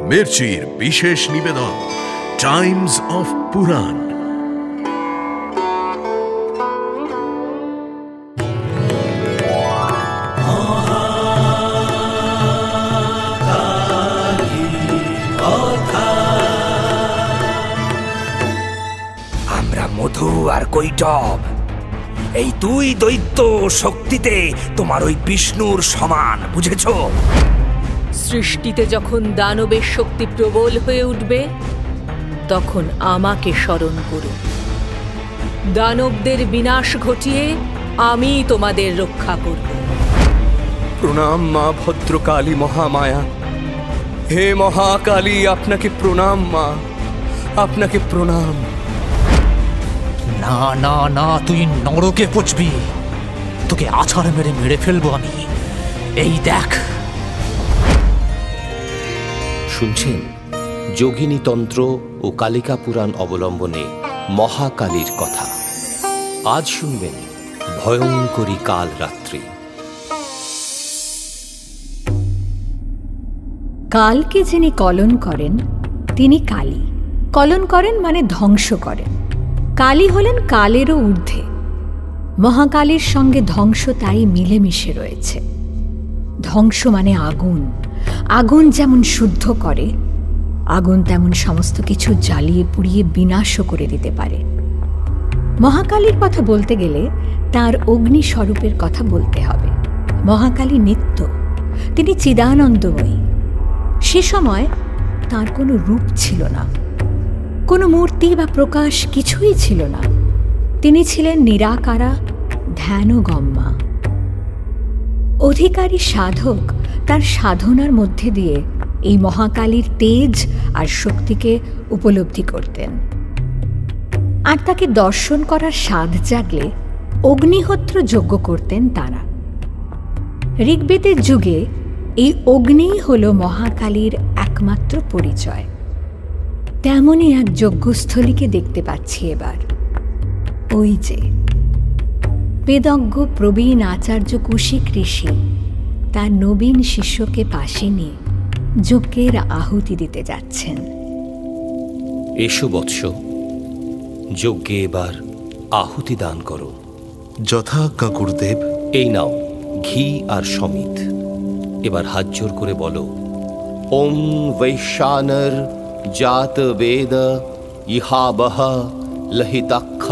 মির্চির বিশেষ নিবেদন Times of পুরাণ। আমরা মধু আর কৈটব, এই দুই দৈত্য শক্তিতে তোমার ওই বিষ্ণুর সমান, বুঝেছো? সৃষ্টিতে যখন দানবের শক্তি প্রবল হয়ে উঠবে, তখন আমাকে স্মরণ করো। দানবদের বিনাশ ঘটিয়ে আমি তোমাদের রক্ষা করব। প্রণাম মা ভদ্রকালী মহামায়া। হে মহাকালী, আপনাকে প্রণাম মা, আপনাকে প্রণাম। না না না, তুই নরকে পচবি। তোকে আছাড় মেরে মেরে ফেলবো আমি। এই দেখ। শুনছেন যোগিনী তন্ত্র ও কালিকা পুরাণ অবলম্বনে মহাকালীর কথা। আজ শুনবেন ভয়ঙ্করী কাল রাত্রি। কালকে যিনি কলন করেন তিনি কালী। কলন করেন মানে ধ্বংস করেন। কালী হলেন কালেরও ঊর্ধ্বে। মহাকালীর সঙ্গে ধ্বংস তাই মিলেমিশে রয়েছে। ধ্বংস মানে আগুন। আগুন যেমন শুদ্ধ করে, আগুন তেমন সমস্ত কিছু জ্বালিয়ে পুড়িয়ে বিনাশও করে দিতে পারে। মহাকালীর কথা বলতে গেলে তার অগ্নি স্বরূপের কথা বলতে হবে। মহাকালী নিত্য, তিনি চিদানন্দময়ী। সে সময় তার কোনো রূপ ছিল না, কোনো মূর্তি বা প্রকাশ কিছুই ছিল না। তিনি ছিলেন নিরাকারা, ধ্যানগম্যা। অধিকারী সাধক তার সাধনার মধ্যে দিয়ে এই মহাকালীর তেজ আর শক্তিকে উপলব্ধি করতেন। আর তাকে দর্শন করার স্বাদ জাগলে অগ্নিহোত্র যজ্ঞ করতেন তারা। ঋগ্বেদের যুগে এই অগ্নিই হল মহাকালীর একমাত্র পরিচয়। তেমনই এক যজ্ঞস্থলীকে দেখতে পাচ্ছি এবার। ওই যে বেদজ্ঞ প্রবীণ আচার্য কৌশিক ঋষি তার নবীন শিষ্যকে পাশে নিয়ে যজ্ঞের আহুতি দিতে যাচ্ছেন। এসো বৎস, যজ্ঞে এবার আহুতি দান করো। যথাজ্ঞা গুরুদেব। এই নাও ঘি আর সমিত। এবার হাত জোর করে বলো, ওম বৈশ্বানর জাত বেদ ইহাবহ লহিতাক্ষ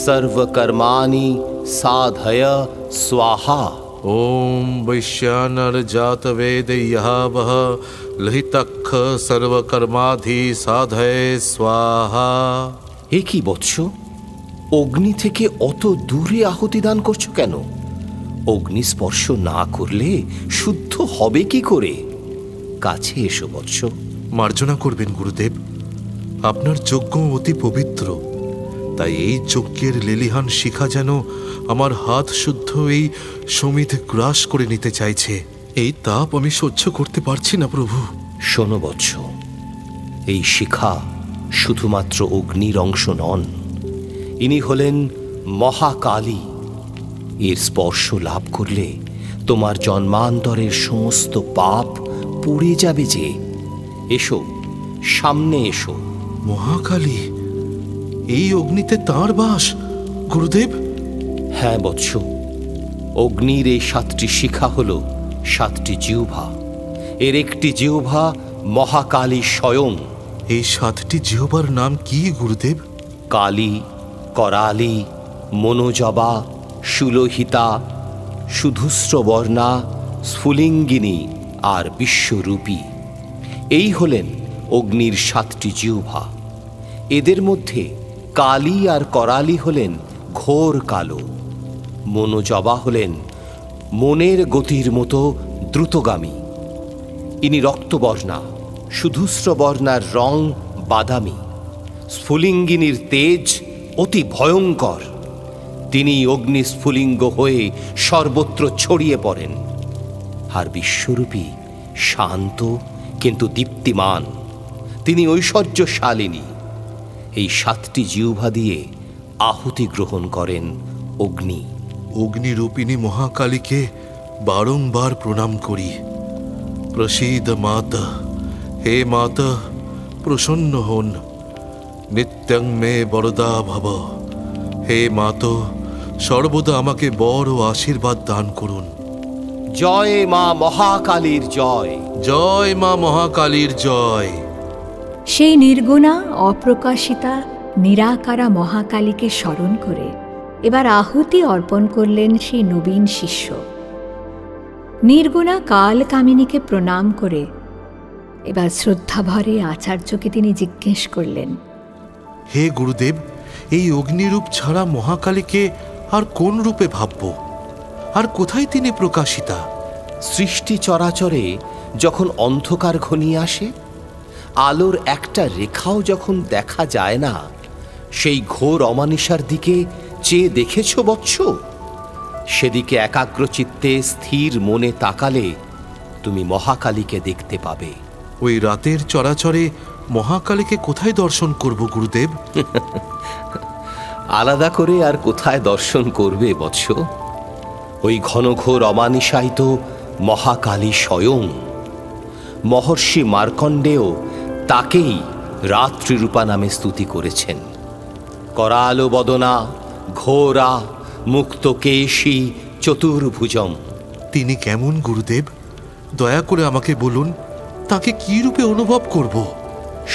সর্বকর্মাণি সাধয় স্বাহা। ওম বৈশ্যানর জাত বেদ ইহাবহ লহিতাক্ষ সর্বকর্মাধি সাধয়ে স্বাহা। এ কি বৎস, অগ্নি থেকে অত দূরে আহুতি দান করছো কেন? অগ্নি স্পর্শ না করলে শুদ্ধ হবে কি করে? কাছে এসো বৎস। মার্জনা করবেন গুরুদেব, আপনার যজ্ঞ অতি পবিত্র। তাই এই যজ্ঞের লেলিহান শিখা যেন আমার হাত শুদ্ধ এই সমিত গ্রাস করে নিতে চাইছে। এই তাপ আমি সহ্য করতে পারছি না প্রভু। শোনো বৎস, এই শিখা শুধুমাত্র অগ্নির অংশ নন, ইনি হলেন মহাকালী। এর স্পর্শ লাভ করলে তোমার জন্মান্তরের সমস্ত পাপ পুড়ে যাবে যে। এসো, সামনে এসো। মহাকালী, এই অগ্নিতে তাঁর বাস গুরুদেব? হ্যাঁ বৎস, অগ্নির এই 7টি শিখা হল 7টি জিহ্বা। এর একটি জিহ্বা মহাকালী স্বয়ং। এই 7টি জিহ্বার নাম কি গুরুদেব? কালী, করালী, মনোজবা, সুলোহিতা, সুধুস্রবর্ণা, স্ফুলিঙ্গিনী আর বিশ্বরূপী। এই হলেন অগ্নির 7টি জিহ্বা। এদের মধ্যে কালী আর করালী হলেন ঘোর কালো। মনোজবা হলেন মনের গতির মতো দ্রুতগামী। ইনি রক্তবর্ণা, সুধুস্রবর্ণার রং বাদামি। স্ফুলিঙ্গিনীর তেজ অতি ভয়ঙ্কর। তিনি অগ্নিস্ফুলিঙ্গ হয়ে সর্বত্র ছড়িয়ে পড়েন। আর বিশ্বরূপী শান্ত কিন্তু দীপ্তিমান। তিনি ঐশ্বর্যশালিনী। এই 7টি জিহ্বা দিয়ে আহুতি গ্রহণ করেন অগ্নি। অগ্নিরূপিণী মহাকালীকে বারংবার প্রণাম করি। প্রসীদ মাতা, হে মাতা প্রসন্ন হন, নিত্যং মে বরদা ভব। হে মাতো, সর্বদা আমাকে বর ও আশীর্বাদ দান করুন। জয় মা মহাকালীর জয়। জয় মা মহাকালীর জয়। সেই নির্গুণা অপ্রকাশিতা নিরাকারা মহাকালীকে স্মরণ করে এবার আহুতি অর্পণ করলেন সেই নবীন শিষ্য। নির্গুণা কাল কামিনীকে প্রণাম করে এবার শ্রদ্ধাভরে আচার্যকে তিনি জিজ্ঞেস করলেন, হে গুরুদেব, এই অগ্নিরূপ ছাড়া মহাকালীকে আর কোন রূপে ভাবব? আর কোথায় তিনি প্রকাশিতা? সৃষ্টি চরাচরে যখন অন্ধকার ঘনিয়ে আসে, আলোর একটা রেখাও যখন দেখা যায় না, সেই ঘোর অমানিসার দিকে চেয়ে দেখেছ বৎস? সেদিকে একাগ্রচিত্তে স্থির মনে তাকালে তুমি মহাকালীকে দেখতে পাবে। ওই রাতের চরাচরে মহাকালীকে কোথায় দর্শন করব গুরুদেব? আলাদা করে আর কোথায় দর্শন করবে বৎস? ওই ঘনঘোর অমানিসাই তো মহাকালী স্বয়ং। মহর্ষি মার্কণ্ডেয় তাকেই রাত্রিরূপা নামে স্তুতি করেছেন। करालो बदना घोरा मुक्त केशी चतुर्भुजम। তিনি কেমন গুরুদেব? দয়া করে আমাকে বলুন, তাকে কি রূপে অনুভব করব?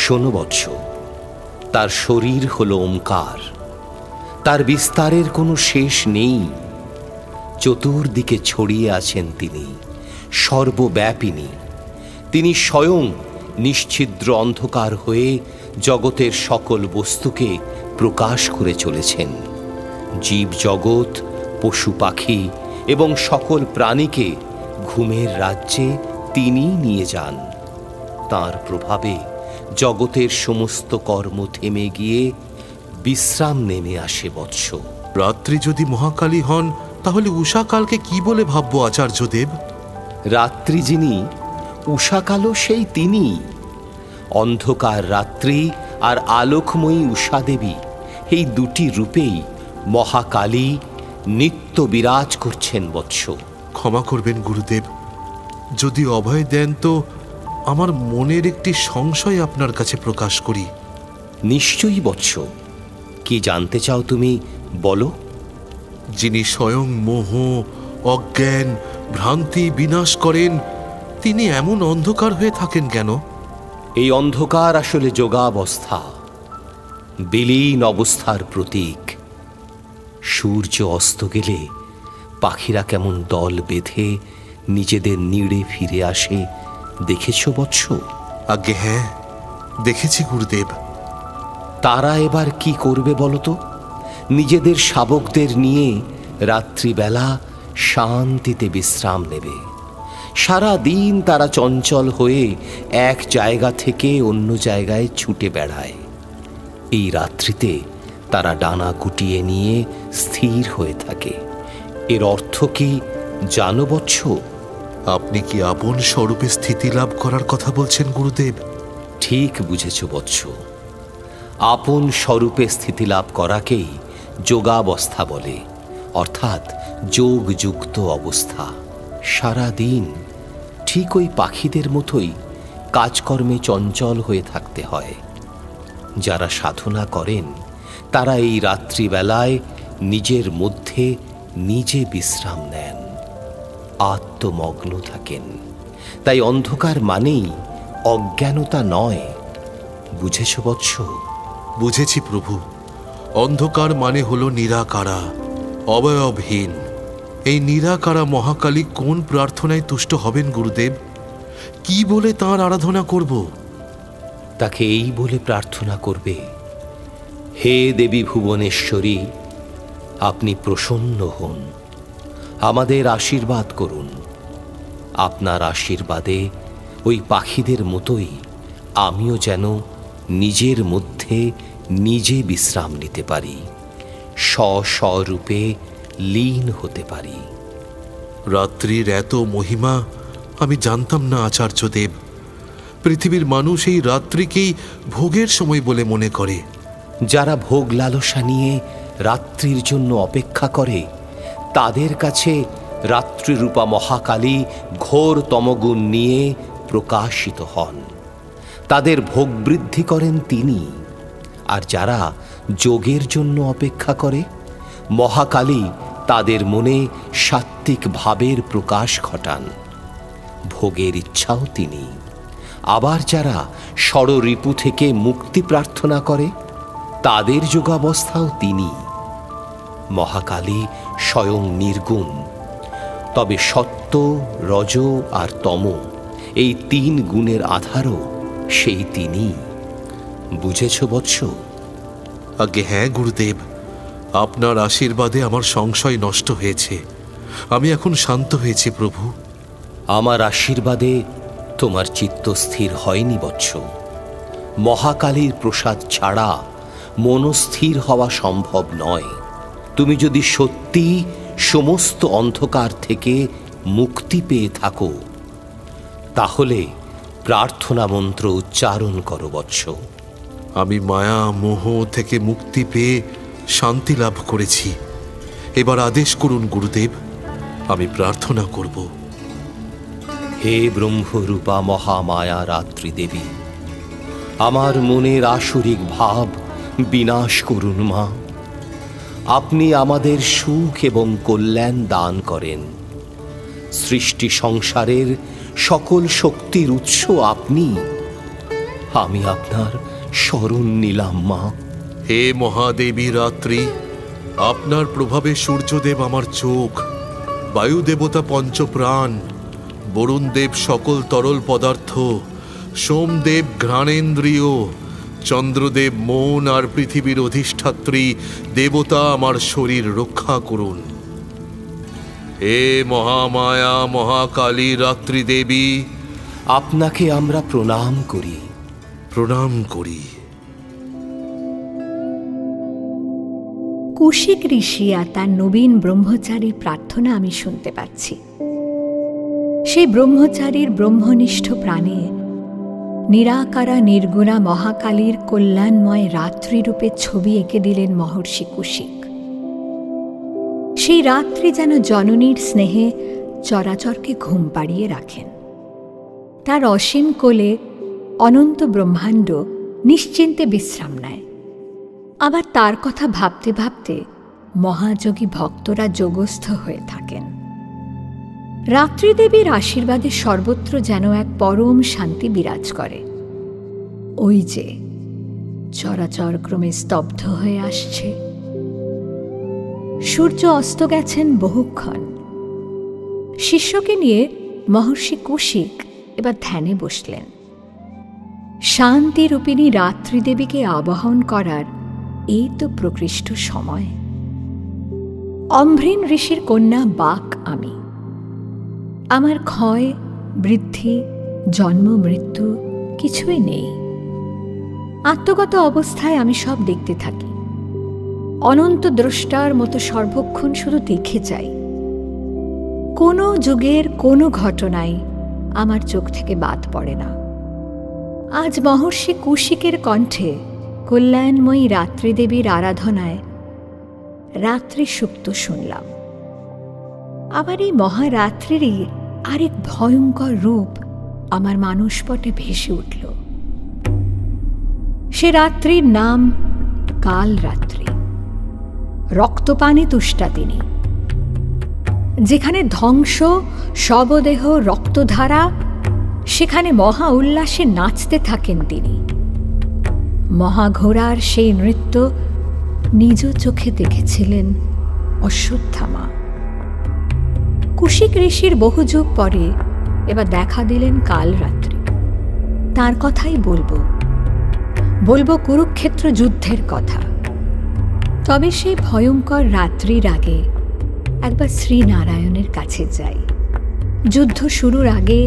শোনো বৎস, তার শরীর হলো ওমকার, তার বিস্তারের কোনো শেষ নেই। চতুর্দিকে ছড়িয়ে আছেন তিনি, সর্বব্যাপিনী। তিনি স্বয়ং নিশ্ছিদ্র অন্ধকার হয়ে জগতের সকল বস্তুকে প্রকাশ করে চলেছেন। জীব জগৎ, পশু পাখি এবং সকল প্রাণীকে ঘুমের রাজ্যে তিনি নিয়ে যান। তার প্রভাবে জগতের সমস্ত কর্ম থেমে গিয়ে বিশ্রাম নেমে আসে বৎস। রাত্রি যদি মহাকালী হন, তাহলে উষাকালকে কি বলে ভাববো আচার্যদেব? রাত্রি যিনি, উষাকালও সেই তিনি। অন্ধকার রাত্রি আর আলোকময়ী উষা দেবী, এই দুটি রূপেই মহাকালী নিত্য বিরাজ করছেন বৎস। ক্ষমা করবেন গুরুদেব, যদি অভয় দেন তো আমার মনের একটি সংশয় আপনার কাছে প্রকাশ করি। নিশ্চয়ই বৎস, কি জানতে চাও তুমি বলো। যিনি স্বয়ং মোহ, অজ্ঞান, ভ্রান্তি বিনাশ করেন, তিনি এমন অন্ধকার হয়ে থাকেন কেন? এই অন্ধকার আসলে যোগাবস্থা, বিলীন অবস্থার প্রতীক। সূর্য অস্ত গেলে পাখিরা কেমন দল বেঁধে নিজেদের নিড়ে ফিরে আসে, দেখেছ বৎস? আজ্ঞে হ্যাঁ, দেখেছি গুরুদেব। তারা এবার কি করবে বলতো? নিজেদের শাবকদের নিয়ে রাত্রিবেলা শান্তিতে বিশ্রাম নেবে। সারা দিন তারা চঞ্চল হয়ে এক জায়গা থেকে অন্য জায়গায় ছুটে বেড়ায়। এই রাত্রিতে তারা ডানা গুটিয়ে নিয়ে স্থির হয়ে থাকে। এর অর্থ কি জানো বৎস? আপনি কি আপন স্বরূপে স্থিতি লাভ করার কথা বলছেন গুরুদেব? ঠিক বুঝেছ বৎস, আপন স্বরূপে স্থিতি লাভ করাকেই যোগাবস্থা বলে, অর্থাৎ যোগযুক্ত অবস্থা। সারা দিন ঠিক ওই পাখিদের মতোই কাজকর্মে চঞ্চল হয়ে থাকতে হয়। যারা সাধনা করেন তারা এই রাত্রিবেলায় নিজের মধ্যে নিজে বিশ্রাম নেন, আত্মমগ্ন থাকেন। তাই অন্ধকার মানেই অজ্ঞানতা নয়। বুঝেছ বৎস? বুঝেছি প্রভু। অন্ধকার মানে হলো নিরাকারা, অবয়বহীন। এই নিরাকারা মহাকালী কোন প্রার্থনায় তুষ্ট হবেন গুরুদেব? কি বলে তাঁর আরাধনা করব? তাকে এই বলে প্রার্থনা করবে, হে দেবী ভুবনেশ্বরী, আপনি প্রসন্ন হন, আমাদের আশীর্বাদ করুন। আপনার আশীর্বাদে ওই পাখিদের মতোই আমিও যেন নিজের মধ্যে নিজে বিশ্রাম নিতে পারি, স্বস্বরূপে লীন হতে পারি। রাত্রির এত মহিমা আমি জানতাম না আচার্যদেব। পৃথিবীর মানুষ এই রাত্রিকেই ভোগের সময় বলে মনে করে। যারা ভোগ লালসা নিয়ে রাত্রির জন্য অপেক্ষা করে, তাদের কাছে রাত্রিরূপা মহাকালী ঘোর তমগুণ নিয়ে প্রকাশিত হন। তাদের ভোগ বৃদ্ধি করেন তিনি। আর যারা যোগের জন্য অপেক্ষা করে, মহাকালী তাদের মনে সাত্ত্বিক ভাবের প্রকাশ ঘটান। ভোগের ইচ্ছাও তিনি। আবার যারা ষড়রিপু থেকে মুক্তি প্রার্থনা করে, তাদের যোগাবস্থাও তিনি। মহাকালী স্বয়ং নির্গুণ, তবে সত্য, রজ আর তম এই 3 গুণের আধারও সেই তিনি। বুঝেছ বৎস? আগে হ্যাঁ গুরুদেব, আপনার আশীর্বাদে আমার সংশয় নষ্ট হয়েছে। আমি এখন শান্ত হয়েছি প্রভু। আমার আশীর্বাদে তোমার চিত্ত স্থির হয়নি বৎস। মহাকালীর প্রসাদ ছাড়া মনস্থির হওয়া সম্ভব নয়। তুমি যদি সত্যি সমস্ত অন্ধকার থেকে মুক্তি পেয়ে থাকো, তাহলে প্রার্থনা মন্ত্র উচ্চারণ করো বৎস। আমি মায়া মোহ থেকে মুক্তি পেয়ে শান্তি লাভ করেছি। এবার আদেশ করুন গুরুদেব, আমি প্রার্থনা করব। হে ব্রহ্মরূপা মহামায়া রাত্রি দেবী, আমার মনের আসরিক ভাব বিনাশ করুন মা। আপনি আমাদের সুখ এবং কল্যাণ দান করেন। সৃষ্টি সংসারের সকল শক্তির উৎস আপনি। আমি আপনার শরণ নিলাম মা। হে মহাদেবী রাত্রি, আপনার প্রভাবে সূর্যদেব আমার চোখ, বায়ুদেবতা পঞ্চপ্রাণ, বরুণদেব সকল তরল পদার্থ, সোমদেব ঘ্রাণেন্দ্রিয়, চন্দ্রদেব মন আর পৃথিবীর অধিষ্ঠাত্রী দেবতা আমার শরীর রক্ষা করুন। হে মহামায়া মহাকালী রাত্রি দেবী, আপনাকে আমরা প্রণাম করি। প্রণাম করি। কৌশিক ঋষি আর তার নবীন ব্রহ্মচারীর প্রার্থনা আমি শুনতে পাচ্ছি। সেই ব্রহ্মচারীর ব্রহ্মনিষ্ঠ প্রাণে নিরাকারা নির্গুণা মহাকালীর কল্যাণময় রাত্রিরূপে ছবি এঁকে দিলেন মহর্ষি কৌশিক। সেই রাত্রি যেন জননীর স্নেহে চরাচরকে ঘুম পাড়িয়ে রাখেন। তার অসীম কোলে অনন্ত ব্রহ্মাণ্ড নিশ্চিন্তে বিশ্রাম নেয়। আবার তার কথা ভাবতে ভাবতে মহাযোগী ভক্তরা যোগস্থ হয়ে থাকেন। রাত্রিদেবীর আশীর্বাদে সর্বত্র যেন এক পরম শান্তি বিরাজ করে। ওই যে চরাচর ক্রমে স্তব্ধ হয়ে আসছে। সূর্য অস্ত গেছেন বহুক্ষণ। শিষ্যকে নিয়ে মহর্ষি কৌশিক এবার ধ্যানে বসলেন। শান্তিরূপিণী রাত্রিদেবীকে আবাহন করার এই তো প্রকৃষ্ট সময়। অম্ভ্রেন ঋষির কন্যা বাক আমি। আমার ক্ষয়, বৃদ্ধি, জন্ম, মৃত্যু কিছুই নেই। আত্মগত অবস্থায় আমি সব দেখতে থাকি। অনন্ত দ্রষ্টার মতো সর্বক্ষণ শুধু দেখে যাই। কোনো যুগের কোনো ঘটনাই আমার চোখ থেকে বাদ পড়ে না। আজ মহর্ষি কৌশিকের কণ্ঠে কল্যাণময়ী রাত্রিদেবীর আরাধনায় রাত্রি সুক্ত শুনলাম। আবার এই মহারাত্রিরই আরেক ভয়ঙ্কর রূপ আমার মানসপটে ভেসে উঠল। সে রাত্রির নাম কাল রাত্রি। রক্তপানে তুষ্টা তিনি। যেখানে ধ্বংস, শবদেহ, রক্তধারা, সেখানে মহা উল্লাসে নাচতে থাকেন তিনি। মহাঘোড়ার সেই নৃত্য নিজ চোখে দেখেছিলেন অশ্বত্থামা। কৌশিক ঋষির বহু যুগ পরে এবার দেখা দিলেন কাল রাত্রি। তার কথাই বলবো কুরুক্ষেত্র যুদ্ধের কথা। তবে সেই ভয়ঙ্কর রাত্রির আগে একবার শ্রীনারায়ণের কাছে যাই। যুদ্ধ শুরুর আগে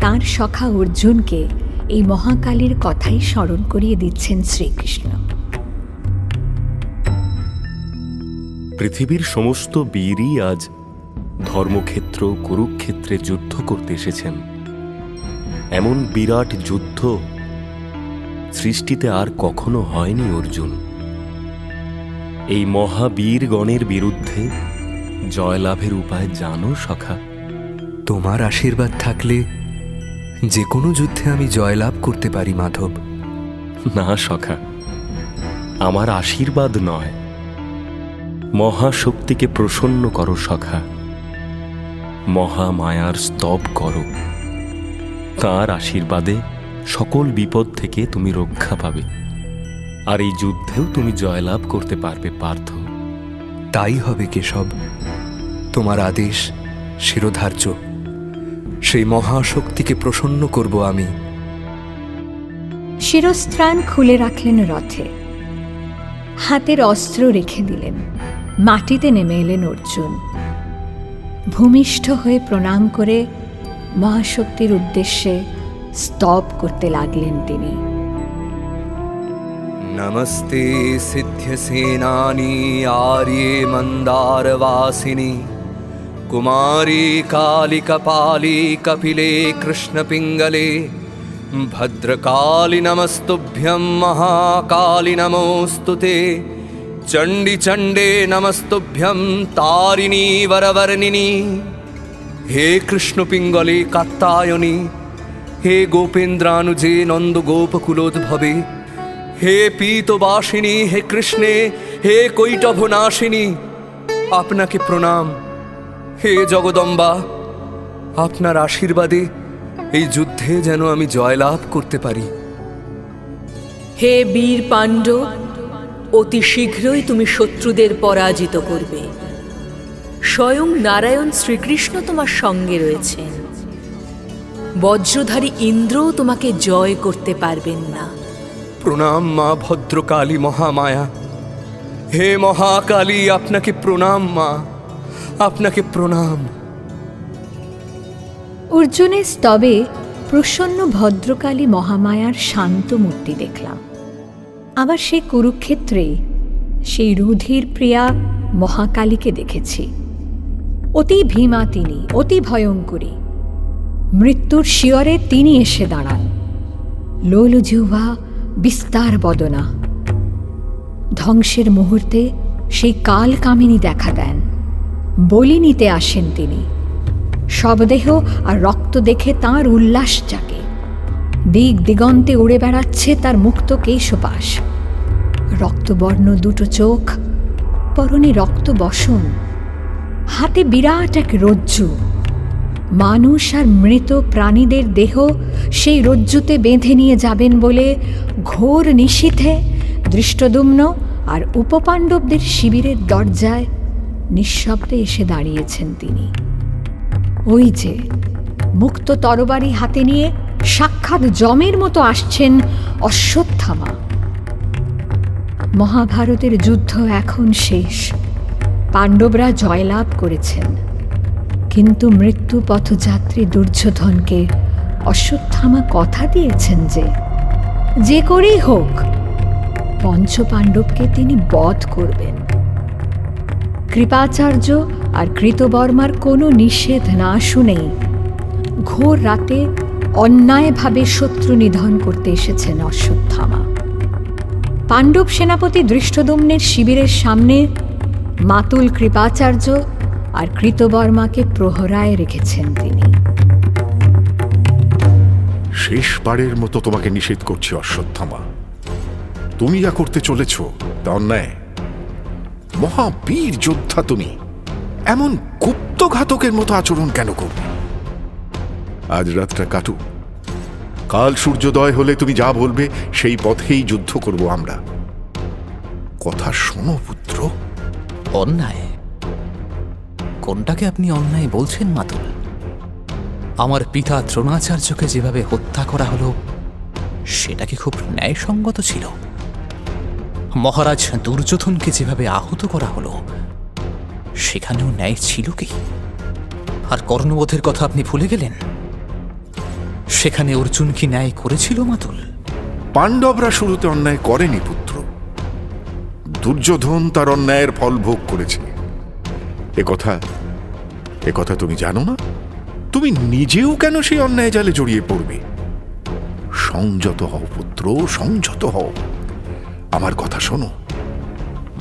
তাঁর সখা অর্জুনকে এই মহাকালীর কথাই স্মরণ করিয়ে দিচ্ছেন শ্রীকৃষ্ণ। পৃথিবীর সমস্ত বীরই আজ ধর্মক্ষেত্র কুরুক্ষেত্রে যুদ্ধ করতে এসেছেন। এমন বিরাট যুদ্ধ সৃষ্টিতে আর কখনো হয়নি অর্জুন। এই মহাবীরগণের বিরুদ্ধে জয়লাভের উপায় জানো সখা? তোমার আশীর্বাদ থাকলে যে কোনো যুদ্ধে আমি জয়লাভ করতে পারি মাধব। না সখা, আমার আশীর্বাদ নয়, মহাশক্তিকে প্রসন্ন করো সখা, মহামায়ার স্তব করো। তার আশীর্বাদে সকল বিপদ থেকে তুমি রক্ষা পাবে, আর এই যুদ্ধেও তুমি জয়লাভ করতে পারবে পার্থ। তাই হবে কেশব, তোমার আদেশ শিরোধার্য। সেই মহাশক্তিকে প্রসন্ন করব আমি। শিরস্ত্রাণ খুলে রাখলেন রথে, হাতের অস্ত্র রেখে দিলেন। মাটিতে নেমে এলেন অর্জুন। ভূমিষ্ঠ হয়ে প্রণাম করে মহাশক্তির উদ্দেশ্যে স্তব করতে লাগলেন তিনি। নমস্তে সিদ্ধ্যসেনানি আর্যে মন্দারবাসিনী, কুমারী কালী কপালী কপিলে কৃষ্ণ পিঙ্গলে, ভদ্রকালী নমস্তুভ্যং মহাকালী নমোস্তুতে, চণ্ডী চণ্ডে নমস্তুভ্যং তারিণী বরবর্ণিনী। হে কৃষ্ণ পিঙ্গলে কাত্যায়নী, হে গোপেন্দ্রানুজে নন্দ গোপকুলোদ্ভবে, হে পীতবাসিনী, হে কৃষ্ণে, হে কৈটভনাশিনী, আপনাকে প্রণাম। হে জগদম্বা, আপনার আশীর্বাদে এই যুদ্ধে যেন আমি জয়লাভ করতে পারি। হে বীর পাণ্ডব, অতি শীঘ্রই তুমি শত্রুদের পরাজিত করবে। স্বয়ং নারায়ণ শ্রীকৃষ্ণ তোমার সঙ্গে রয়েছেন। বজ্রধারী ইন্দ্রও তোমাকে জয় করতে পারবেন না। প্রণাম মা ভদ্রকালী মহামায়া। হে মহাকালী, আপনাকে প্রণাম মা, আপনাকে প্রণাম। অর্জুনের স্তবে প্রসন্ন ভদ্রকালী মহামায়ার শান্ত মূর্তি দেখলাম। আবার সেই কুরুক্ষেত্রে সেই রুধির প্রিয়া মহাকালীকে দেখেছি। অতি ভীমা তিনি, অতি ভয়ঙ্করী। মৃত্যুর শিয়রে তিনি এসে দাঁড়ান। লোলজিহ্বা, বিস্তার বদনা। ধ্বংসের মুহূর্তে সেই কাল কামিনী দেখা দেন। বলি নিতে আসেন তিনি। শবদেহ আর রক্ত দেখে তাঁর উল্লাস জাগে। দিক দিগন্তে উড়ে বেড়াচ্ছে তার মুক্ত কেশপাশ। রক্তবর্ণ দুটো চোখ, পরনে রক্ত বসন, হাতে বিরাট এক রজ্জু। মানুষ আর মৃত প্রাণীদের দেহ সেই রজ্জুতে বেঁধে নিয়ে যাবেন বলে ঘোর নিশীথে দৃষ্টদ্যুম্ন আর উপপাণ্ডবদের শিবিরের দরজায় নিঃশব্দে এসে দাঁড়িয়েছেন তিনি। ওই যে মুক্ত তরবারি হাতে নিয়ে সাক্ষাৎ যমের মতো আসছেন অশ্বত্থামা। মহাভারতের যুদ্ধ এখন শেষ। পাণ্ডবরা জয়লাভ করেছেন, কিন্তু মৃত্যু পথযাত্রী দুর্যোধনকে অশ্বত্থামা কথা দিয়েছেন যে করেই হোক পঞ্চপাণ্ডবকে তিনি বধ করবেন। কৃপাচার্য আর কৃতবর্মার কোনো নিষেধ না শুনেই ঘোর রাতে অন্যায়ভাবে শত্রু নিধন করতে এসেছেন অশ্বত্থামা। পাণ্ডব সেনাপতি দৃষ্টদ্যুম্নের শিবিরের সামনে মাতুল কৃপাচার্য আর কৃতবর্মাকে প্রহরায় রেখেছেন তিনি। শেষবারের মতো তোমাকে নিষেধ করছি অশ্বত্থামা। তুমি যা করতে চলেছ তা অন্যায়। মহাবীর যোদ্ধা তুমি, এমন গুপ্তঘাতকের মতো আচরণ কেন করবে? আজ রাতটা কাটুক, কাল সূর্যোদয় হলে তুমি যা বলবে সেই পথেই যুদ্ধ করব আমরা। কথা শোনো পুত্র। অন্যায়? কোনটাকে আপনি অন্যায় বলছেন মাতুল? আমার পিতা দ্রোণাচার্যকে যেভাবে হত্যা করা হলো সেটা কি খুব ন্যায়সঙ্গত ছিল? মহারাজ দুর্যোধনকে যেভাবে আহত করা হলো সেখানেও ন্যায় ছিল কি? আর কর্ণবধের কথা আপনি ভুলে গেলেন? সেখানে অর্জুন কি ন্যায় করেছিল মাতুল? পাণ্ডবরা শুরুতে অন্যায় করেনি পুত্র। দুর্যোধন তার অন্যায়ের ফল ভোগ করেছে। একথা তুমি জানো না? তুমি নিজেও কেন সেই অন্যায় জালে জড়িয়ে পড়বে? সংযত হও পুত্র, সংযত হও। আমার কথা শোনো।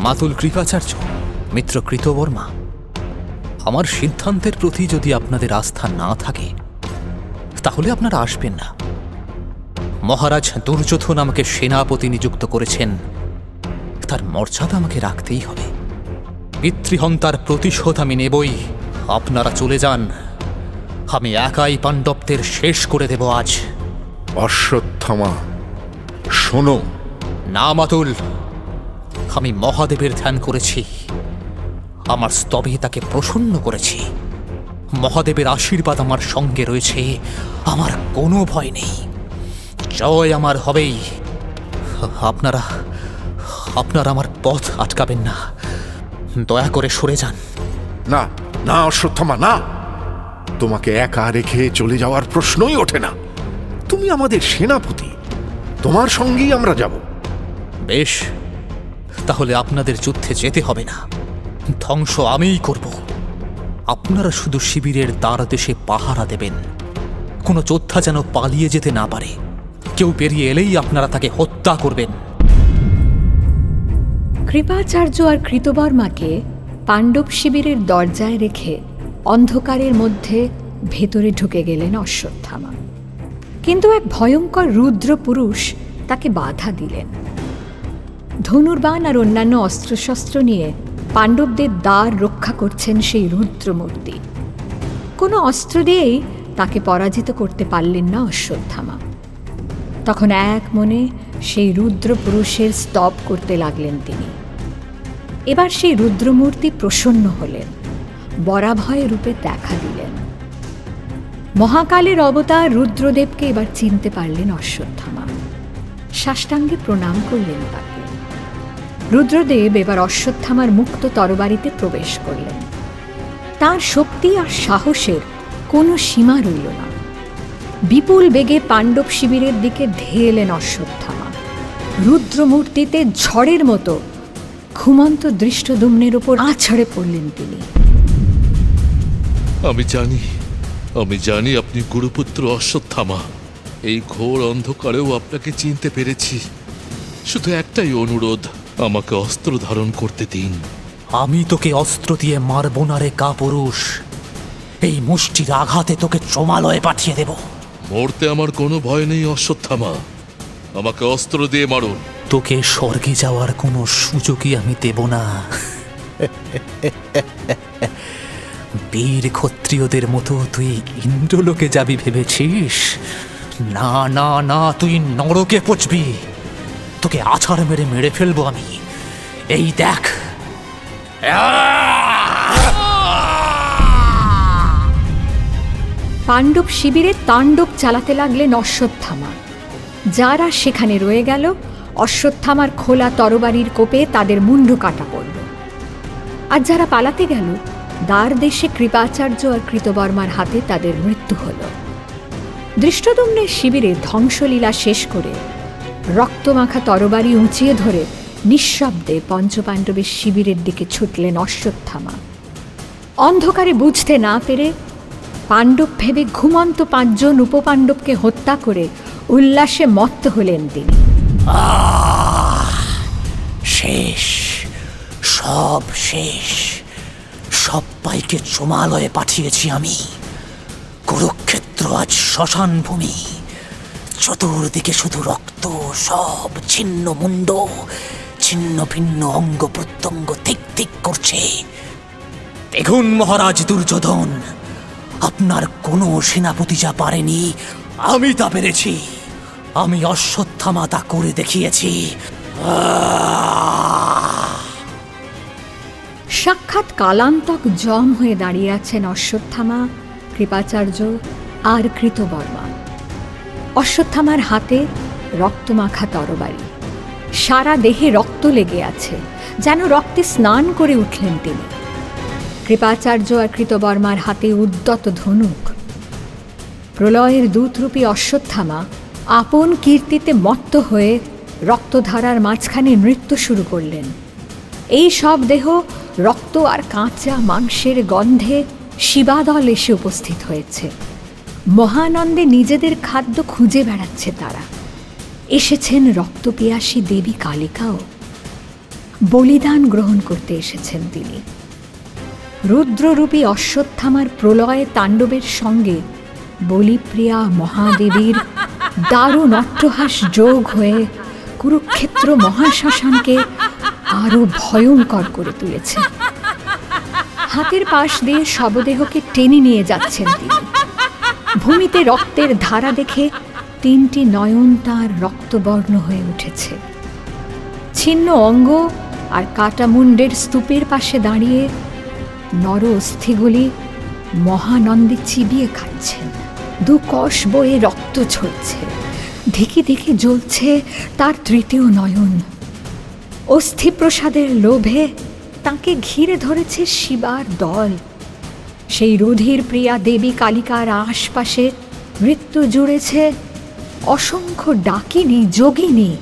মাতুল কৃপাচার্য, মিত্র কৃতবর্মা, আমার সিদ্ধান্তের প্রতি যদি আপনাদের আস্থা না থাকে তাহলে আপনারা আসবেন না। মহারাজ দুর্যোধন আমাকে সেনাপতি নিযুক্ত করেছেন, তার মর্যাদা আমাকে রাখতেই হবে। পিতৃহন্তার প্রতিশোধ আমি নেবই। আপনারা চলে যান, আমি একাই পাণ্ডবদের শেষ করে দেব আজ। অশ্বত্থামা শোনো। না মাতুল, আমি মহাদেবের ধ্যান করেছি, আমার স্তবে তাকে প্রসন্ন করেছি। মহাদেবের আশীর্বাদ আমার সঙ্গে রয়েছে, আমার কোনো ভয় নেই, জয় আমার হবেই। আপনারা আপনারা আমার পথ আটকাবেন না, দয়া করে সরে যান। না না অশ্বত্থামা, না, তোমাকে একা রেখে চলে যাওয়ার প্রশ্নই ওঠে না। তুমি আমাদের সেনাপতি, তোমার সঙ্গেই আমরা যাব। বেশ, তাহলে আপনাদের যুদ্ধে যেতে হবে না, ধ্বংস আমিই করব। আপনারা শুধু শিবিরের দ্বার দেশে পাহারা দেবেন, কোনো যোদ্ধা যেন পালিয়ে যেতে না পারে। কেউ বেরিয়ে এলেই আপনারা তাকে হত্যা করবেন। কৃপাচার্য আর কৃতবর্মাকে পাণ্ডব শিবিরের দরজায় রেখে অন্ধকারের মধ্যে ভেতরে ঢুকে গেলেন অশ্বত্থামা। কিন্তু এক ভয়ঙ্কর রুদ্র পুরুষ তাকে বাধা দিলেন। ধনুর্বাণ আর অন্যান্য অস্ত্রশস্ত্র নিয়ে পাণ্ডবদের দ্বার রক্ষা করছেন সেই রুদ্রমূর্তি। কোনো অস্ত্র দিয়েই তাকে পরাজিত করতে পারলেন না অশ্বত্থামা। তখন এক মনে সেই রুদ্র পুরুষের স্তব করতে লাগলেন তিনি। এবার সেই রুদ্রমূর্তি প্রসন্ন হলেন, বরাভয় রূপে দেখা দিলেন। মহাকালের অবতার রুদ্রদেবকে এবার চিনতে পারলেন অশ্বত্থামা, সাষ্টাঙ্গে প্রণাম করলেন তাকে। রুদ্রদেব এবার অশ্বত্থামার মুক্ত তরবারিতে প্রবেশ করলেন। তার শক্তি আর সাহসের কোনো সীমা রইল না। বিপুল বেগে পাণ্ডব শিবিরের দিকে ধেয়ে এলেন অশ্বত্থামা। রুদ্রমূর্তিতে ঝড়ের মতো ঘুমন্ত দৃষ্টদ্যুম্নের উপর আছড়ে পড়লেন তিনি। আমি জানি আপনি গুরুপুত্র অশ্বত্থামা। এই ঘোর অন্ধকারেও আপনাকে চিনতে পেরেছি। শুধু একটাই অনুরোধ, আমাকে অস্ত্র ধারণ করতে দিন। আমি তোকে অস্ত্র দিয়ে মারব না রে কাপুরুষ, এই মুষ্টির আঘাতে তোকে চোমালয়ে পাঠিয়ে দেব। মরতে আমার কোনো ভয় নেই অশ্বত্থামা, আমাকে অস্ত্র দিয়ে মারুন। তোকে স্বর্গে যাওয়ার কোনো সুযোগই আমি দেব না। বীর ক্ষত্রিয়দের মতো তুই ইন্দ্রলোকে যাবি ভেবেছিস? না না না, তুই নরকে পচবি। তোকে আছাড় মেরে মেরে ফেলবো আমি। এই দেখ। পাণ্ডব শিবিরে তাণ্ডব চালাতে লাগলেন অশ্বত্থামা। যারা সেখানে রয়ে গেল, অশ্বত্থামার খোলা তরবারির কোপে তাদের মুন্ডু কাটা পড়ল। আর যারা পালাতে গেল, দ্বার দেশে কৃপাচার্য আর কৃতবর্মার হাতে তাদের মৃত্যু হল। দৃষ্টদ্যুম্নের শিবিরে ধ্বংসলীলা শেষ করে রক্তমাখা তরবারি উঁচিয়ে ধরে নিঃশব্দে পঞ্চপাণ্ডবের শিবিরের দিকে ছুটলেন অশ্বত্থামা। অন্ধকারে বুঝতে না পেরে পাণ্ডব ভেবে ঘুমন্ত 5 জন উপপাণ্ডবকে হত্যা করে উল্লাসে মত্ত হলেন তিনি। শেষ, সব শেষ। সবাইকে চোমালয়ে পাঠিয়েছি আমি। কুরুক্ষেত্র আজ শ্মশান ভূমি। চতুর্দিকে শুধু রক্ত, সব ছিন্ন মুন্ড, ছিন্ন ভিন্ন অঙ্গ প্রত্যঙ্গ ঠিক ঠিক করছে। দেখুন মহারাজ দুর্যোধন, আপনার কোনো সেনাপতি যা পারেনি, আমি তা পেরেছি। আমি অশ্বত্থামা তা করে দেখিয়েছি। সাক্ষাৎ কালান্তক জম হয়ে দাঁড়িয়ে আছেন অশ্বত্থামা, কৃপাচার্য আর কৃতবর্মা। অশ্বত্থামার হাতে রক্তমাখা তরবারি, সারা দেহে রক্ত লেগে আছে, যেন রক্তে স্নান করে উঠলেন তিনি। কৃপাচার্য আর কৃতবর্মার হাতে উদ্যত ধনুক। প্রলয়ের দূতরূপী অশ্বত্থামা আপন কীর্তিতে মত্ত হয়ে রক্তধারার মাঝখানে নৃত্য শুরু করলেন। এই সব দেহ রক্ত আর কাঁচা মাংসের গন্ধে শিবাদল এসে উপস্থিত হয়েছে। মহানন্দে নিজেদের খাদ্য খুঁজে বেড়াচ্ছে তারা। এসেছেন রক্তপিয়াসী দেবী কালিকাও। বলিদান গ্রহণ করতে এসেছেন তিনি। রুদ্ররূপী অশ্বত্থামার প্রলয় তাণ্ডবের সঙ্গে বলিপ্রিয়া মহাদেবীর দারুণ অট্টহাস যোগ হয়ে কুরুক্ষেত্র মহাশ্মশানকে আরো ভয়ঙ্কর করে তুলেছে। হাতের পাশ দিয়ে শবদেহকে টেনে নিয়ে যাচ্ছেন তিনি। ভূমিতে রক্তের ধারা দেখে 3টি নয়ন তার রক্তবর্ণ হয়ে উঠেছে। ছিন্ন অঙ্গ আর কাটামুন্ডের স্তূপের পাশে দাঁড়িয়ে নর অস্থিগুলি মহানন্দে চিবিয়ে খাচ্ছেন। 2 কষ বয়ে রক্ত ঝরছে, ধিকি ধিকি জ্বলছে তার 3য় নয়ন। অস্থি প্রসাদের লোভে তাকে ঘিরে ধরেছে শিবার দল। সেই রুধির প্রিয়া দেবী কালিকার আশপাশে মৃত্যু জুড়েছে অসংখ্য ডাকিনী যোগিনী।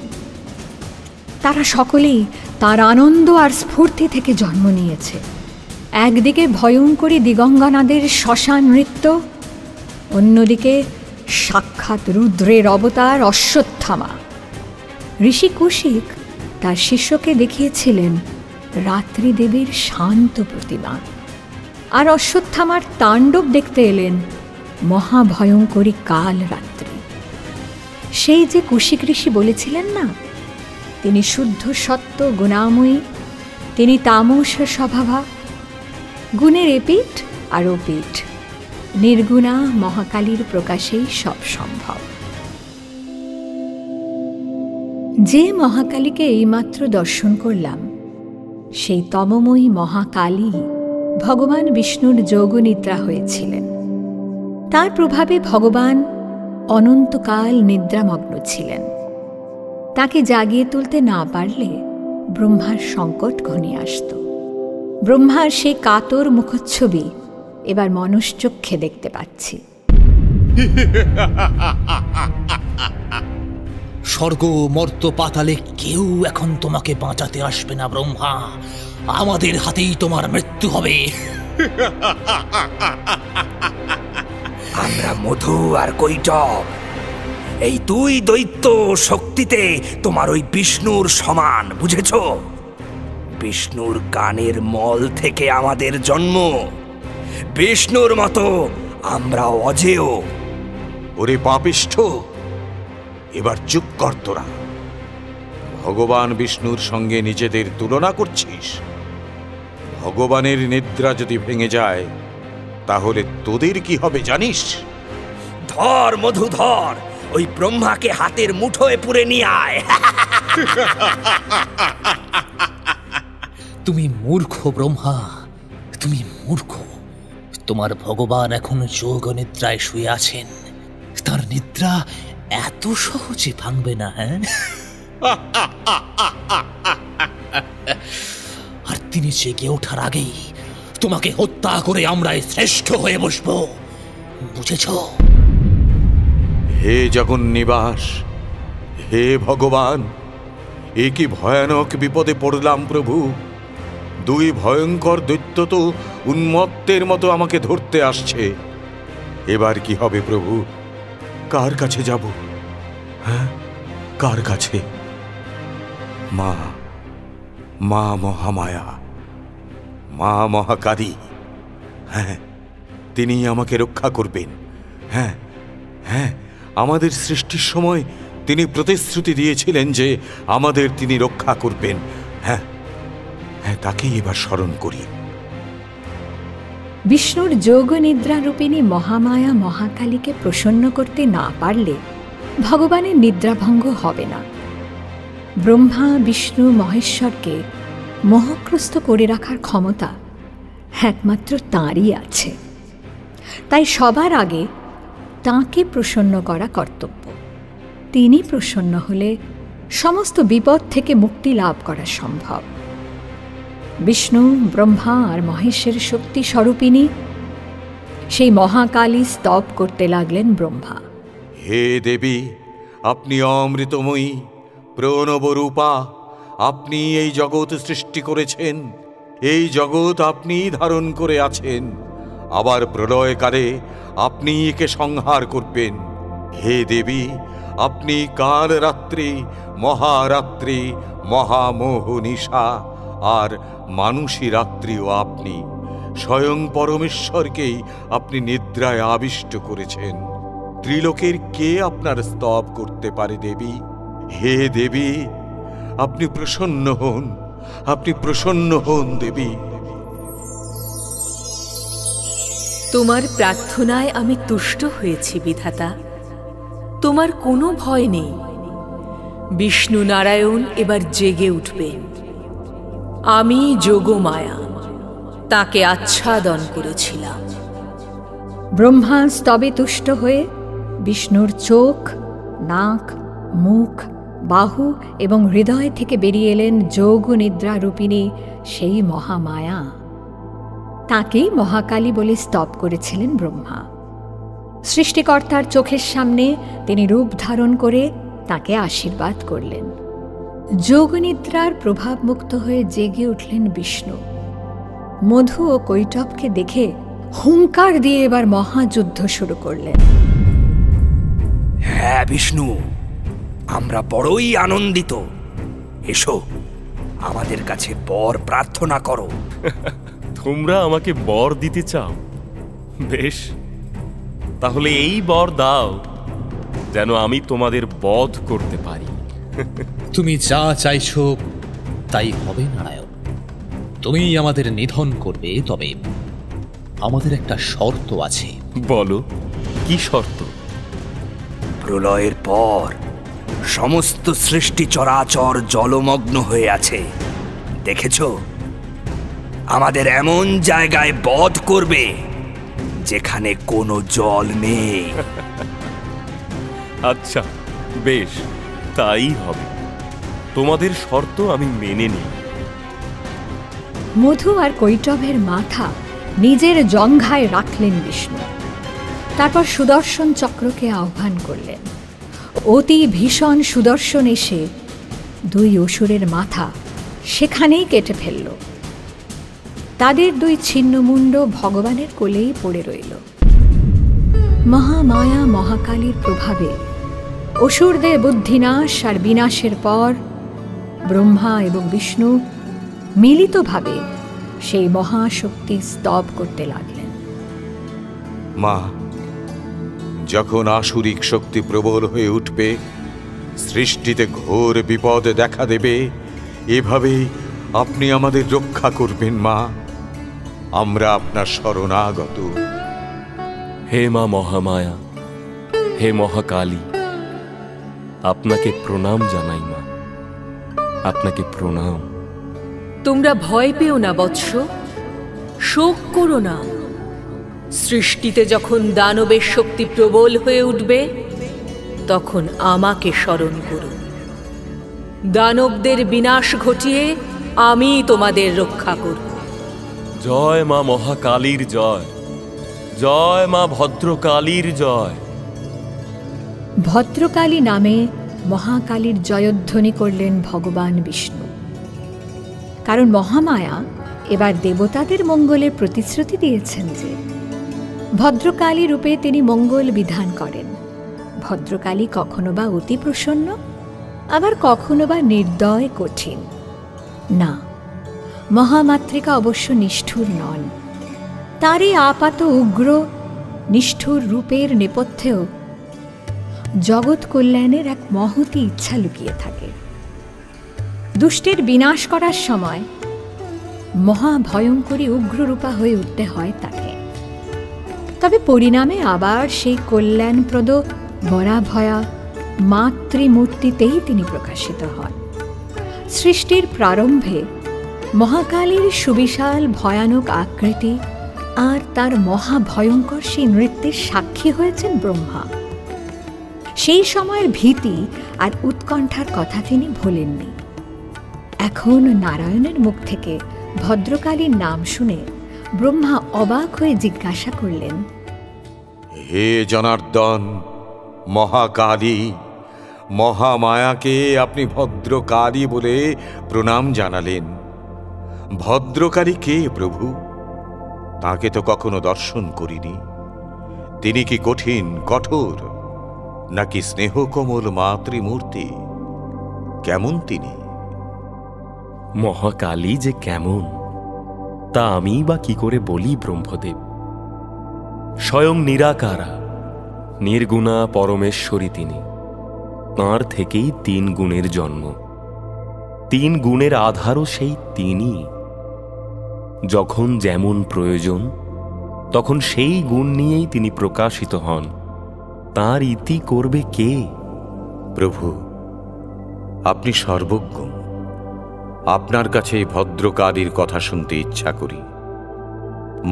তারা সকলেই তার আনন্দ আর স্ফূর্তি থেকে জন্ম নিয়েছে। একদিকে ভয়ঙ্করী দিগঙ্গনাদের শ্মশান নৃত্য, অন্যদিকে সাক্ষাৎ রুদ্রের অবতার অশ্বত্থামা। ঋষি কৌশিক তার শিষ্যকে দেখিয়েছিলেন রাত্রি দেবীর শান্ত প্রতিমা, আর অশ্বত্থামার তাণ্ডব দেখতে এলেন মহাভয়ঙ্করী কাল রাত্রি। সেই যে কৌশিক ঋষি বলেছিলেন না, তিনি শুদ্ধ সত্য গুণাময়ী, তিনি তামস স্বভাবা, গুণের এপিঠ আর ওপিঠ, নির্গুণা মহাকালীর প্রকাশেই সব সম্ভব। যে মহাকালীকে এইমাত্র দর্শন করলাম, সেই তমময়ী মহাকালী ভগবান বিষ্ণুর যোগনিদ্রা হয়েছিলেন। তার প্রভাবে ভগবান অনন্তকাল নিদ্রামগ্ন ছিলেন। তাকে জাগিয়ে তুলতে না পারলে ব্রহ্মার সংকট ঘনিয়ে আসত। ব্রহ্মার সেই কাতর মুখচ্ছবি এবার মনুষ্যচক্ষে দেখতে পাচ্ছি। স্বর্গ মর্ত পাতালে কেউ এখন তোমাকে বাঁচাতে আসবে না ব্রহ্মা। আমাদের হাতেই তোমার মৃত্যু হবে। আমরা মধু আর কৈটব, এই 2 দৈত্য শক্তিতে তোমার ওই বিষ্ণুর সমান, বুঝেছ? বিষ্ণুর কানের মল থেকে আমাদের জন্ম, বিষ্ণুর মতো আমরা অজেয়। ওরে পাপিষ্ঠ, এবার চুপ কর তোরা। ভগবান বিষ্ণুর সঙ্গে নিজেদের তুলনা করছিস? ভগবানের নিদ্রা যদি ভেঙে যায় তাহলে তোদের কি হবে জানিস? ধর মধু ধর, ওই ব্রহ্মাকে হাতের মুঠোয় পুরে নিয়ে আয়। তুমি মূর্খ ব্রহ্মা, তুমি মূর্খ। তোমার ভগবান এখন যোগ নিদ্রায় শুয়ে আছেন। তার নিদ্রা এত সহজে ভাঙবে না। হ্যাঁ, আর তিনি জেগে ওঠার আগেই তোমাকে হত্যা করে আমরাই শ্রেষ্ঠ হয়ে বসব, বুঝেছ? হে জগন্নিবাস, হে ভগবান, এ কি ভয়ানক বিপদে পড়লাম প্রভু। 2 ভয়ঙ্কর দৈত্য তো উন্মত্তের মতো আমাকে ধরতে আসছে। এবার কি হবে প্রভু? কার কাছে যাব? হ্যাঁ, কার কাছে? মা, মা মহামায়া, মা মহাকালী, হ্যাঁ, তিনি আমাকে রক্ষা করবেন। হ্যাঁ হ্যাঁ, আমাদের সৃষ্টির সময় তিনি প্রতিশ্রুতি দিয়েছিলেন যে আমাদের তিনি রক্ষা করবেন। হ্যাঁ হ্যাঁ, তাকেই এবার স্মরণ করি। বিষ্ণুর যোগ নিদ্রা রূপিণী মহামায়া মহাকালীকে প্রসন্ন করতে না পারলে ভগবানের নিদ্রাভঙ্গ হবে না। ব্রহ্মা বিষ্ণু মহেশ্বরকে মোহগ্রস্ত করে রাখার ক্ষমতা একমাত্র তাঁরই আছে। তাই সবার আগে তাঁকে প্রসন্ন করা কর্তব্য। তিনি প্রসন্ন হলে সমস্ত বিপদ থেকে মুক্তি লাভ করা সম্ভব। বিষ্ণু, ব্রহ্মা আর মহেশের শক্তি স্বরূপিণী সেই মহাকালী স্তব করতে লাগলেন ব্রহ্মা। হে দেবী, আপনি অমৃতময়ী, প্রণবরূপা, আপনি এই জগৎ সৃষ্টি করেছেন, এই জগৎ আপনি ধারণ করে আছেন। আবার প্রলয়কালে আপনি একে সংহার করবেন। হে দেবী, আপনি কাল রাত্রি, মহারাত্রি, মহামোহনিশা আর মানুষী রাত্রিও আপনি। স্বয়ং পরমেশ্বরকেই আপনি নিদ্রায় আবিষ্ট করেছেন। ত্রিলোকের কে আপনার স্তব করতে পারে দেবী? হে দেবী, আপনি প্রসন্ন হন, আপনি প্রসন্ন হন দেবী। তোমার প্রার্থনায় আমি তুষ্ট হয়েছি বিধাতা। তোমার কোনো ভয় নেই। বিষ্ণু নারায়ণ এবার জেগে উঠবেন। আমি যোগমায়া তাকে আচ্ছাদন করেছিলাম। ব্রহ্মা স্তবে তুষ্ট হয়ে বিষ্ণুর চোখ, নাক, মুখ, বাহু এবং হৃদয় থেকে বেরিয়ে এলেন যোগ নিদ্রা রূপিণী সেই মহামায়া। তাকেই মহাকালী বলে স্তব করেছিলেন ব্রহ্মা। সৃষ্টিকর্তার চোখের সামনে তিনি রূপ ধারণ করে তাকে আশীর্বাদ করলেন। যোগনিদ্রার প্রভাবমুক্ত হয়ে জেগে উঠলেন বিষ্ণু। মধু ও কৈটবকে দেখে হুঙ্কার দিয়ে এবার মহাযুদ্ধ শুরু করলেন। হ্যাঁ বিষ্ণু, আমরা বড়ই আনন্দিত। এসো, আমাদের কাছে বর প্রার্থনা করো। তোমরা আমাকে বর দিতে চাও? বেশ, তাহলে এই বর দাও যেন আমি তোমাদের বধ করতে পারি। তুমি যা চাইছো তাই হবে নারায়ণ। তুমি আমাদের নিধন করবে, তবে আমাদের একটা শর্ত আছে। বলো, কি শর্ত? প্রলয়ের পর সমস্ত সৃষ্টি চরাচর জলমগ্ন হয়ে আছে, দেখেছ? আমাদের এমন জায়গায় বধ করবে যেখানে কোনো জল নেই। আচ্ছা বেশ, তাই হবে। তোমাদের শর্ত আমি মেনে নিই। মধু আর কৈটবের মাথা নিজের জঙ্ঘায় রাখলেন বিষ্ণু। তারপর সুদর্শন চক্রকে আহ্বান করলেন। অতি ভীষণ সুদর্শন এসে দুই অসুরের মাথা সেখানেই কেটে ফেলল। তাদের দুই ছিন্নমুণ্ড ভগবানের কোলেই পড়ে রইল। মহামায়া মহাকালীর প্রভাবে অসুরদের বুদ্ধিনাশ আর বিনাশের পর ব্রহ্মা এবং বিষ্ণু মিলিতভাবে সেই মহাশক্তি স্তব করতে লাগলেন। মা, যখন আসুরিক শক্তি প্রবল হয়ে উঠবে, সৃষ্টিতে ঘোর বিপদ দেখা দেবে, এভাবেই আপনি আমাদের রক্ষা করবেন মা। আমরা আপনার শরণাগত। হে মা মহামায়া, হে মহাকালী, আপনাকে প্রণাম জানাই মা, আপনাকে প্রণাম। তোমরা ভয় পেও না বৎস, শোক করো না। সৃষ্টিতে যখন দানবের শক্তি প্রবল হয়ে উঠবে, তখন আমাকে স্মরণ করুন। দানবদের বিনাশ ঘটিয়ে আমি তোমাদের রক্ষা করব। জয় মা মহাকালীর জয়, জয় মা ভদ্রকালীর জয়। ভদ্রকালী নামে মহাকালীর জয়ধ্বনি করলেন ভগবান বিষ্ণু। কারণ মহামায়া এবার দেবতাদের মঙ্গলের প্রতিশ্রুতি দিয়েছেন যে ভদ্রকালী রূপে তিনি মঙ্গল বিধান করেন। ভদ্রকালী কখনো বা অতি প্রসন্ন, আবার কখনো বা নির্দয় কঠিন। না, মহামাতৃকা অবশ্য নিষ্ঠুর নন। তারই আপাত উগ্র নিষ্ঠুর রূপের নেপথ্যেও জগৎ কল্যাণের এক মহতী ইচ্ছা লুকিয়ে থাকে। দুষ্টের বিনাশ করার সময় মহাভয়ঙ্করী উগ্ররূপা হয়ে উঠতে হয় তাকে। তবে পরিণামে আবার সেই কল্যাণপ্রদ বরাভয়া মাতৃমূর্তিতেই তিনি প্রকাশিত হন। সৃষ্টির প্রারম্ভে মহাকালীর সুবিশাল ভয়ানক আকৃতি আর তার মহাভয়ঙ্কর সেই নৃত্যের সাক্ষী হয়েছেন ব্রহ্মা। সেই সময়ের ভীতি আর উৎকণ্ঠার কথা তিনি ভোলেননি। এখন নারায়ণের মুখ থেকে ভদ্রকালীর নাম শুনে ব্রহ্মা অবাক হয়ে জিজ্ঞাসা করলেন, হে জনার্দন, মহাকালী, মহামায়াকে আপনি ভদ্রকালী বলে প্রণাম জানালেন। ভদ্রকালী কে প্রভু? তাকে তো কখনো দর্শন করিনি। তিনি কি কঠিন কঠোর, নাকি স্নেহকোমল মাতৃমূর্তি? কেমন তিনি? মহাকালী যে কেমন তা আমি বা কি করে বলি ব্রহ্মদেব। স্বয়ং নিরাকারা নির্গুণা পরমেশ্বরী তিনি। তাঁর থেকেই 3 গুণের জন্ম, 3 গুণের আধারও সেই তিনি। যখন যেমন প্রয়োজন তখন সেই গুণ নিয়েই তিনি প্রকাশিত হন। তাঁর ইতি করবে কে? প্রভু, আপনি সর্বজ্ঞ। আপনার কাছে এই ভদ্রকালীর কথা শুনতে ইচ্ছা করি।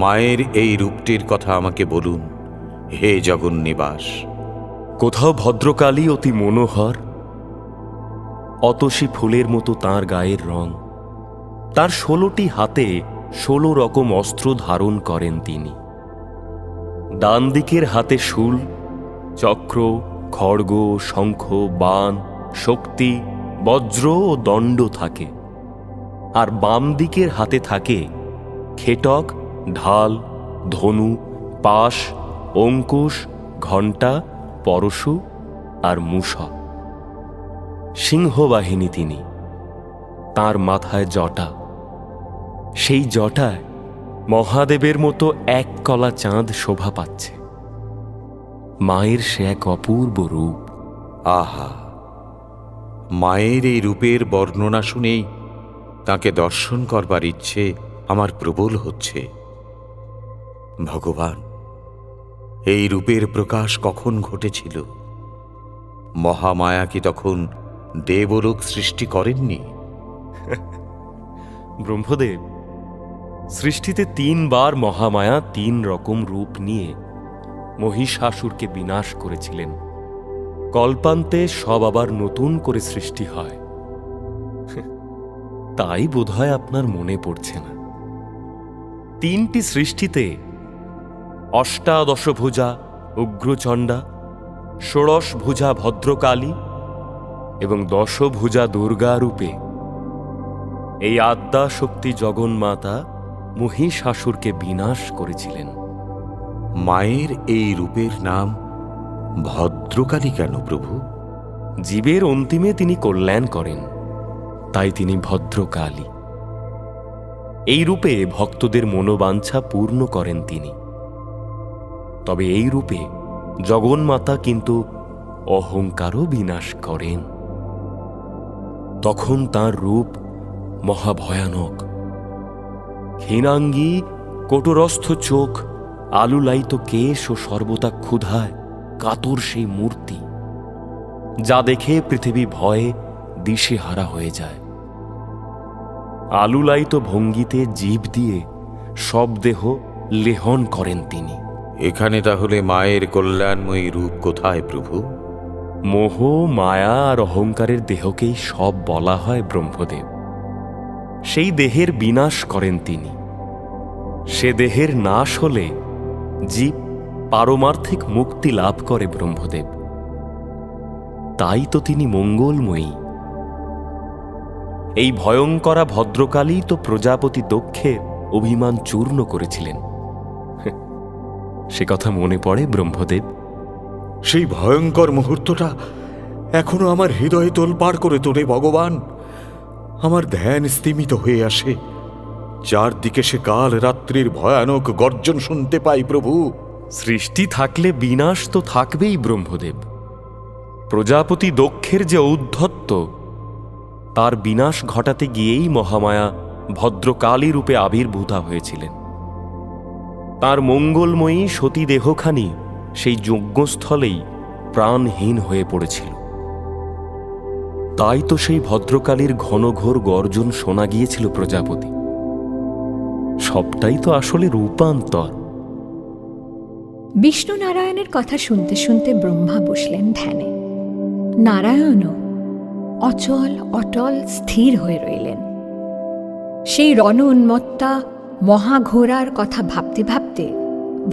মায়ের এই রূপটির কথা আমাকে বলুন, হে জগন্নিবাস। কোথাও ভদ্রকালী অতি মনোহর, অতসী ফুলের মতো তাঁর গায়ের রং। তার 16টি হাতে 16 রকম অস্ত্র ধারণ করেন তিনি। ডান দিকের হাতে শূল, চক্র, খড়গ, শঙ্খ, বাণ, শক্তি, বজ্র ও দণ্ড থাকে। আর বাম দিকের হাতে থাকে খেটক, ঢাল, ধনু, পাশ, অঙ্কুশ, ঘণ্টা, পরশু আর মূষক। সিংহবাহিনী তিনি। তার মাথায় জটা, সেই জটায় মহাদেবের মতো 1 কলা চাঁদ শোভা পাচ্ছে। মায়ের সে এক অপূর্ব রূপ। আহা, মায়ের এই রূপের বর্ণনা শুনেই তাকে দর্শন করবার ইচ্ছে আমার প্রবল হচ্ছে। ভগবান, এই রূপের প্রকাশ কখন ঘটেছিল? মহামায়া কি তখন দেবলোক সৃষ্টি করেননি? ব্রহ্মদেব, সৃষ্টিতে 3 বার মহামায়া 3 রকম রূপ নিয়ে মহিষাসুরকে বিনাশ করেছিলেন। কল্পান্তে সব আবার নতুন করে সৃষ্টি হয়। তাই বোধহয় আপনার মনে পড়ছে না। 3টি সৃষ্টিতে অষ্টাদশভুজা উগ্রচণ্ডা, 16 ভুজা ভদ্রকালী এবং 10 ভুজা দুর্গা রূপে এই আদ্যা শক্তি জগন্মাতা মহিষাসুরকে বিনাশ করেছিলেন। মায়ের এই রূপের নাম ভদ্রকালী কেন প্রভু? জীবের অন্তিমে তিনি কল্যাণ করেন, তাই তিনি ভদ্রকালী। এই রূপে ভক্তদের মনোবাঞ্ছা পূর্ণ করেন তিনি। তবে এই রূপে জগন্মাতা কিন্তু অহংকারও বিনাশ করেন। তখন তার রূপ মহাভয়ানক। হীনাঙ্গী, কটুরস্থ চোখ, আলুলায়িত কেশ ও সর্বদা ক্ষুধায় কাতর সেই মূর্তি, যা দেখে পৃথিবী ভয়ে দিশেহারা হয়ে যায়। আলুলায়িত ভঙ্গিতে জিভ দিয়ে সব দেহ লেহন করেন তিনি। এখানে তাহলে মায়ের কল্যাণময়ী রূপ কোথায় প্রভু? মোহ, মায়া আর অহংকারের দেহকেই সব বলা হয় ব্রহ্মদেব। সেই দেহের বিনাশ করেন তিনি। সে দেহের নাশ হলে জীব পারমার্থিক মুক্তি লাভ করে ব্রহ্মদেব। তাই তো তিনি মঙ্গলময়ী। এই ভয়ঙ্করা ভদ্রকালী তো প্রজাপতি দক্ষের অভিমান চূর্ণ করেছিলেন। সে কথা মনে পড়ে ব্রহ্মদেব? সেই ভয়ঙ্কর মুহূর্তটা এখনো আমার হৃদয়ে তোলপাড় করে তোলে ভগবান। আমার ধ্যান স্তিমিত হয়ে আসে। চারদিকে সে কাল রাত্রির ভয়ানক গর্জন শুনতে পাই প্রভু। সৃষ্টি থাকলে বিনাশ তো থাকবেই ব্রহ্মদেব। প্রজাপতি দক্ষের যে ঔদ্ধত্য, তার বিনাশ ঘটাতে গিয়েই মহামায়া ভদ্রকালী রূপে আবির্ভূতা হয়েছিলেন। তার মঙ্গলময়ী সতী দেহখানি সেই যজ্ঞস্থলেই প্রাণহীন হয়ে পড়েছিল। তাই তো সেই ভদ্রকালীর ঘনঘোর গর্জন শোনা গিয়েছিল প্রজাপতি। সবটাই তো আসলে রূপান্তর। বিষ্ণু নারায়ণের কথা শুনতে শুনতে ব্রহ্মা বসলেন ধ্যানে। নারায়ণও অচল অটল স্থির হয়ে রইলেন। সেই রণ উন্মত্তা মহাঘোরার কথা ভাবতে ভাবতে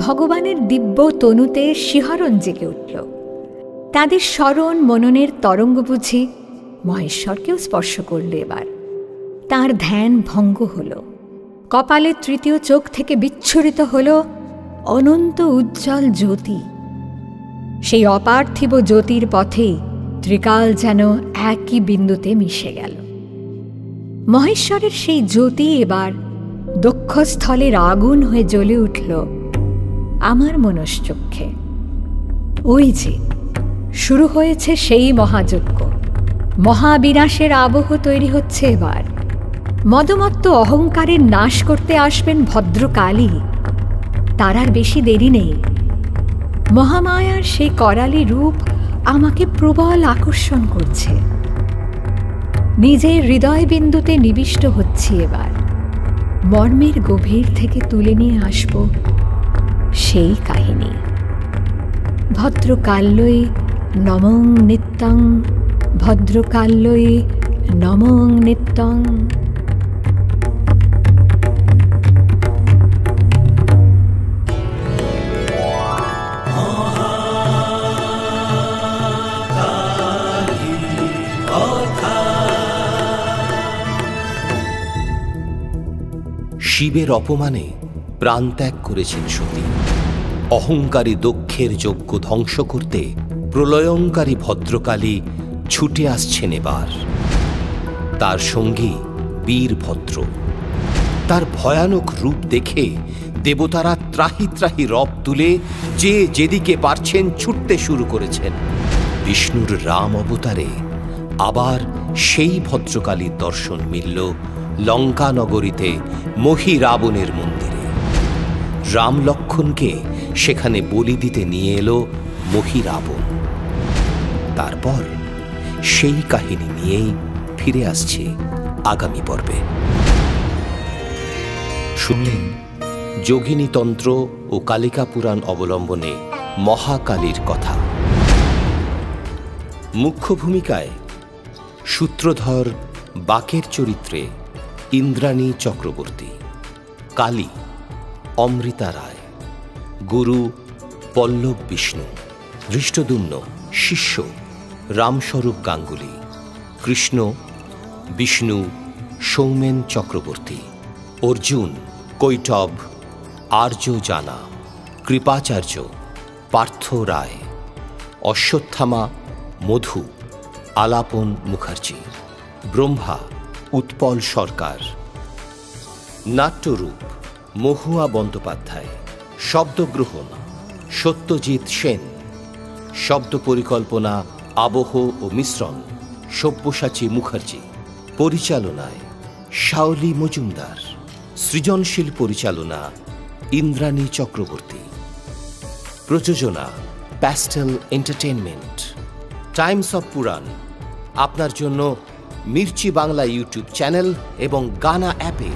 ভগবানের দিব্য তনুতে শিহরণ জেগে উঠল। তাদের স্মরণ মননের তরঙ্গ বুঝি মহেশ্বরকেও স্পর্শ করল। এবার তাঁর ধ্যান ভঙ্গ হল। কপালের তৃতীয় চোখ থেকে বিচ্ছুরিত হল অনন্ত উজ্জ্বল জ্যোতি। সেই অপার্থিব জ্যোতির পথে ত্রিকাল যেন একই বিন্দুতে মিশে গেল। মহেশ্বরের সেই জ্যোতি এবার দক্ষস্থলের আগুন হয়ে জ্বলে উঠল আমার মনশ্চক্ষে। ওই যে শুরু হয়েছে সেই মহাযজ্ঞ, মহাবিনাশের আবহ তৈরি হচ্ছে এবার। মদমত্ত অহংকারের নাশ করতে আসবেন ভদ্রকালী, তার আর বেশি দেরি নেই। মহামায়ার সেই করালি রূপ আমাকে প্রবল আকর্ষণ করছে। নিজের হৃদয় বিন্দুতে নিবিষ্ট হচ্ছি এবার। মর্মের গভীর থেকে তুলে নিয়ে আসব সেই কাহিনী। ভদ্রকাল্যই নমং নিত্যং, ভদ্রকাল্যই নমং নিত্যং। শিবের অপমানে প্রাণত্যাগ করেছেন সতী। অহংকারী দক্ষের যজ্ঞ ধ্বংস করতে প্রলয়ঙ্কারী ভদ্রকালী ছুটে আসছেন এবার। তার সঙ্গী বীরভদ্র। তার ভয়ানক রূপ দেখে দেবতারা ত্রাহি ত্রাহি রব তুলে যে যেদিকে পারছেন ছুটতে শুরু করেছেন। বিষ্ণুর রাম অবতারে আবার সেই ভদ্রকালীর দর্শন মিলল লঙ্কা নগরীতে মহি রাবণের মন্দিরে। রাম লক্ষ্মণকে সেখানে বলি দিতে নিয়ে এলো মহি রাবণ। তারপর সেই কাহিনী নিয়েই ফিরে আসছে আগামী পর্বে। শুনলেন যোগিনী তন্ত্র ও কালিকা পুরাণ অবলম্বনে মহাকালীর কথা। মুখ্য ভূমিকায় সূত্রধর বাকের চরিত্রে ইন্দ্রাণী চক্রবর্তী, কালী অমৃতা রায়, গুরু পল্লব বিষ্ণু, ধৃষ্টদ্যুম্ন শিষ্য রামস্বরূপ গাঙ্গুলি, কৃষ্ণ বিষ্ণু সৌমেন চক্রবর্তী, অর্জুন কৈটব আর্য জানা, কৃপাচার্য পার্থ রায়, অশ্বত্থামা মধু আলাপন মুখার্জি, ব্রহ্মা উৎপল সরকার, নাট্যরূপ মহুয়া বন্দ্যোপাধ্যায়, শব্দগ্রহণ সত্যজিৎ সেন, শব্দ পরিকল্পনা আবহ ও মিশ্রণ সব্যসাচী মুখার্জি, পরিচালনায় শাওলি মজুমদার, সৃজনশীল পরিচালনা ইন্দ্রাণী চক্রবর্তী, প্রযোজনা প্যাস্টেল এন্টারটেইনমেন্ট। টাইমস অফ পুরাণ আপনার জন্য মির্চি বাংলা ইউটিউব চ্যানেল এবং গানা অ্যাপে